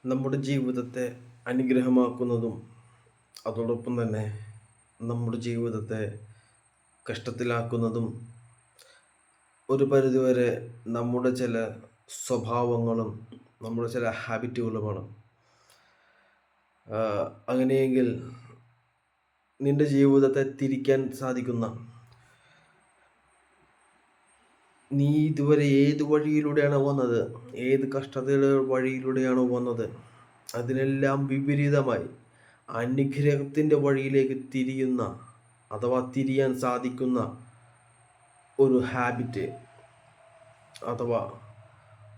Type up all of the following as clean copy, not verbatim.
നമ്മുടെ ജീവിതത്തെ അനുഗ്രഹമാക്കുന്നതും അതോടൊപ്പം തന്നെ നമ്മുടെ ജീവിതത്തെ കഷ്ടത്തിലാക്കുന്നതും ഒരു പരിധിവരെ നമ്മുടെ ചില സ്വഭാവങ്ങളും നമ്മുടെ ചില ഹാബിറ്റുകളുമാണ്. അങ്ങനെയെങ്കിൽ നിന്റെ ജീവിതത്തെ തിരിക്കാൻ സാധിക്കുന്ന, നീ ഇതുവരെ ഏത് വഴിയിലൂടെയാണോ വന്നത്, ഏത് കഷ്ടതയുടെ വഴിയിലൂടെയാണോ വന്നത്, അതിനെല്ലാം വിപരീതമായി അനുഗ്രഹത്തിൻ്റെ വഴിയിലേക്ക് തിരിയുന്ന അഥവാ തിരിയാൻ സാധിക്കുന്ന ഒരു ഹാബിറ്റ് അഥവാ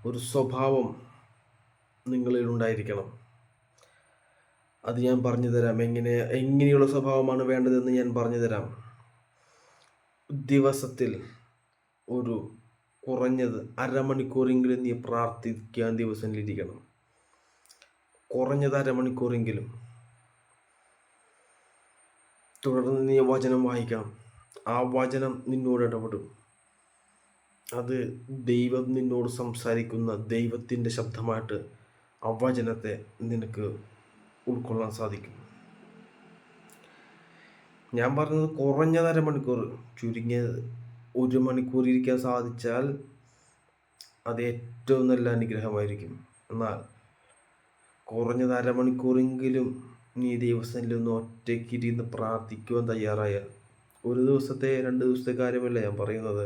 ഒരു സ്വഭാവം നിങ്ങളിൽ ഉണ്ടായിരിക്കണം. അത് ഞാൻ പറഞ്ഞു തരാം. എങ്ങനെയുള്ള സ്വഭാവമാണ് വേണ്ടതെന്ന് ഞാൻ പറഞ്ഞു തരാം. ദിവസത്തിൽ ഒരു കുറഞ്ഞത് അരമണിക്കൂറെങ്കിലും നീ പ്രാർത്ഥിക്കാൻ ദിവസത്തിലിരിക്കണം. കുറഞ്ഞത് അരമണിക്കൂറെങ്കിലും. തുടർന്ന് നീ വചനം വായിക്കണം. ആ വചനം നിന്നോട് ഇടപെടും. അത് ദൈവം നിന്നോട് സംസാരിക്കുന്ന ദൈവത്തിൻ്റെ ശബ്ദമായിട്ട് ആ വചനത്തെ നിനക്ക് ഉൾക്കൊള്ളാൻ സാധിക്കും. ഞാൻ പറഞ്ഞത് കുറഞ്ഞത് അരമണിക്കൂർ, ചുരുങ്ങിയത് 1 മണിക്കൂർ ഇരിക്കാൻ സാധിച്ചാൽ അത് ഏറ്റവും നല്ല അനുഗ്രഹമായിരിക്കും. എന്നാൽ കുറഞ്ഞത് അരമണിക്കൂറെങ്കിലും നീ ദൈവസന്നിധിയിൽ ഒന്ന് ഒറ്റയ്ക്കിരുന്ന് പ്രാർത്ഥിക്കുവാൻ തയ്യാറായാൽ, ഒരു ദിവസത്തെ 2 ദിവസത്തെ കാര്യമല്ല ഞാൻ പറയുന്നത്,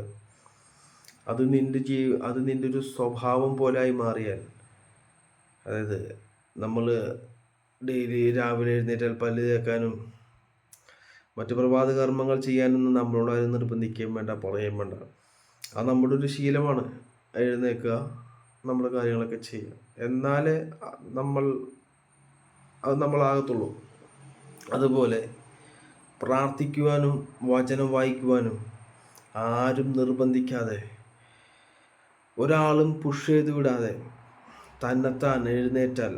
അത് നിൻ്റെ ഒരു സ്വഭാവം പോലായി മാറിയാൽ, അതായത് നമ്മൾ ഡെയിലി രാവിലെ എഴുന്നേറ്റാൽ പല്ല് തേക്കാനും മറ്റു പ്രഭാത കർമ്മങ്ങൾ ചെയ്യാനൊന്നും നമ്മളോട് ആരും നിർബന്ധിക്കുകയും വേണ്ട, പറയുകയും വേണ്ട. അത് നമ്മുടെ ഒരു ശീലമാണ്. എഴുന്നേൽക്കുക, നമ്മുടെ കാര്യങ്ങളൊക്കെ ചെയ്യുക. എന്നാലേ നമ്മളാകത്തുള്ളൂ. അതുപോലെ പ്രാർത്ഥിക്കുവാനും വചനം വായിക്കുവാനും ആരും നിർബന്ധിക്കാതെ, ഒരാളും പുഷ് ചെയ്ത് വിടാതെ തന്നെത്താൻ എഴുന്നേറ്റാൽ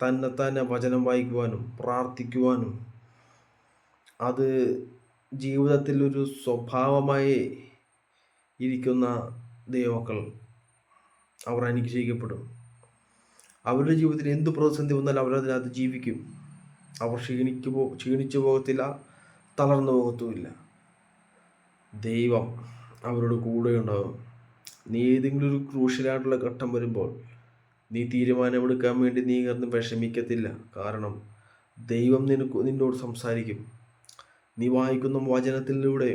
തന്നെത്താനെ വചനം വായിക്കുവാനും പ്രാർത്ഥിക്കുവാനും അത് ജീവിതത്തിൽ ഒരു സ്വഭാവമായി ഇരിക്കുന്ന ദൈവമക്കൾ അവർ അനുഗ്രഹിക്കപ്പെടും. അവരുടെ ജീവിതത്തിൽ എന്ത് പ്രതിസന്ധി വന്നാലും അവരതിനകത്ത് ജീവിക്കും. അവർ ക്ഷീണിച്ചു പോകത്തില്ല, തളർന്നു പോകത്തുമില്ല. ദൈവം അവരുടെ കൂടെ ഉണ്ടാകും. നീ ഏതെങ്കിലും ഒരു ക്രൂഷ്യലായിട്ടുള്ള ഘട്ടം വരുമ്പോൾ നീ തീരുമാനമെടുക്കാൻ വേണ്ടി നീ കിടന്ന് വിഷമിക്കത്തില്ല. കാരണം ദൈവം നിന്നോട് സംസാരിക്കും. നീ വായിക്കുന്ന വചനത്തിലൂടെ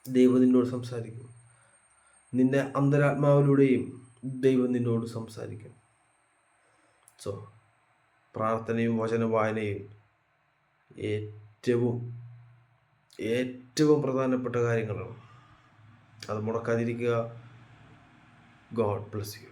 ദൈവം നിന്നോട് സംസാരിക്കും. നിന്റെ അന്തരാത്മാവിലൂടെയും ദൈവം നിന്നോട് സംസാരിക്കും. സോ പ്രാർത്ഥനയും വചന വായനയും ഏറ്റവും പ്രധാനപ്പെട്ട കാര്യങ്ങളാണ്. അത് മുടക്കാതിരിക്കുക. God bless you.